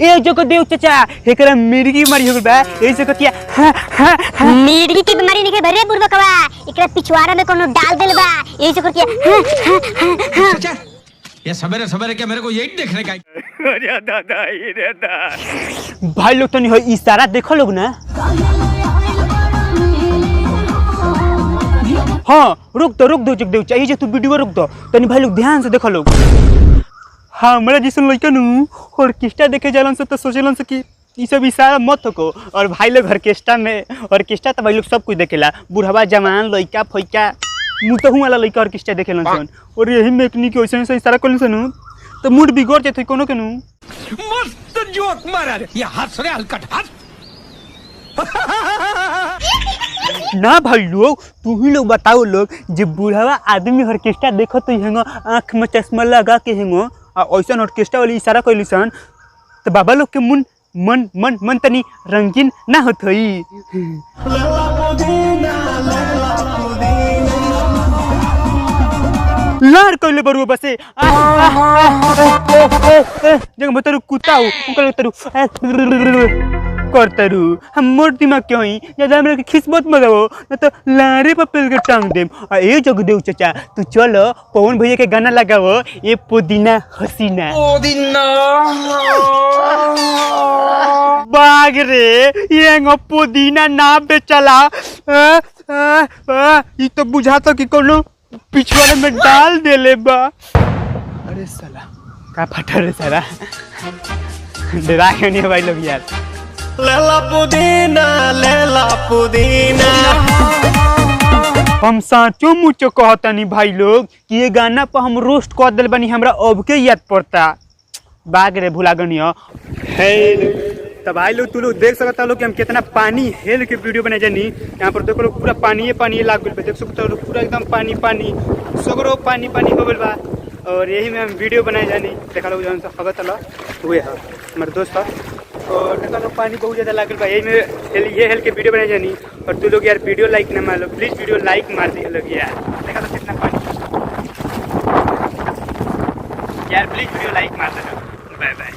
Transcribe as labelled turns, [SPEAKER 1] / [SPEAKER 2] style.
[SPEAKER 1] ए जगह देव चाचा एकरा मिर्गी मरी हो बा ऐसे कतिया
[SPEAKER 2] मिर्गी की बीमारी नहीं के भरे बुरबकवा एकरा पिछवाड़ा में कोनो डाल देल बा ऐसे कतिया
[SPEAKER 3] चाचा ये सवेरे सवेरे क्या मेरे को यही देखने का
[SPEAKER 1] अरे दादा रे दादा भाई लोग तो नहीं हो इशारा देखो लोग ना हाँ रुक दो जगदेव चाहिए जो तू वीडियो रुक दो तनी भाई लोग ध्यान से देखो लोग हाँ हमारा जैसे लड़का नु ऑर्केस्ट्रा देखे जालन से तो सोचलन से कि ये सब इशारा मत हो और भाई लोग ऑर्केस्ट्रा तो भाई लोग सब कुछ देखेला बुढ़वा जवान लड़का फैका मुतहू वाला लड़का ऑर्केस्ट्रा देखेलन सन और यही में एकनी के वैसे इशारा करलन सन तो मूड बिगड़ जाते कोनो के नु
[SPEAKER 3] मस्त जोक मारा रे ये हंस रे हलकट हंस
[SPEAKER 1] ना भाई लोग तू ही लोग बताओ लोग जब बुढ़ावा आदमी ऑर्केस्ट्रा देखो तो हेंगो आँख में चश्मा लगा के हेंगो और ऐसा ऑर्केस्ट्रा वाली इशारा कैली सन तो बाबा लोग के मन तनी रंगीन ना होत होई लार कैले बरुआ बसे जग मतरू कुताऊ उनका तरू करतरू हम मोर दिमाग क्यों ही ज्यादा हमरा के खिस्मत मगाओ न तो लारे पर पेल के टांग देम आ ए जगदेव चाचा तू चलो पवन भैया के गाना लगाओ ये पुदीना हसीना बाग रे ये पुदीना ना बेचला ये तो बुझाता कि कोनो पिछवाड़े में डाल देले बा अरे साला का फटा रे साला डरा क्यों नहीं भाई लोग यार
[SPEAKER 4] लेला पुदीना
[SPEAKER 1] हम साचो मुचो कहतनी भाई लोग कि ये गाना पर हम रोस्ट कर दिल बनी हमरा अब के याद पड़ता बाग रे भुला गनियो हे तो भाई लोग तू लोग देख सकता लोग कि हम कितना पानी हेल के वीडियो बने जानी यहाँ पर देखो लोग पूरा पानी लाग गइल बा देख सकता लोग पूरा एकदम पानी सगरो पानी हो गइल बा और यही में हम वीडियो बनाए जानी देखा लोग जौन सा खबर तला हुए है हमारे दोस्त था और देखा लोग पानी बहुत ज़्यादा लागल बा यही में हेल के वीडियो बनाए जानी और तू लोग यार वीडियो लाइक ना मार लो प्लीज़ वीडियो लाइक मार दिए लोग यार देखा तो कितना पानी यार प्लीज़ वीडियो लाइक मार दो बाय बाय।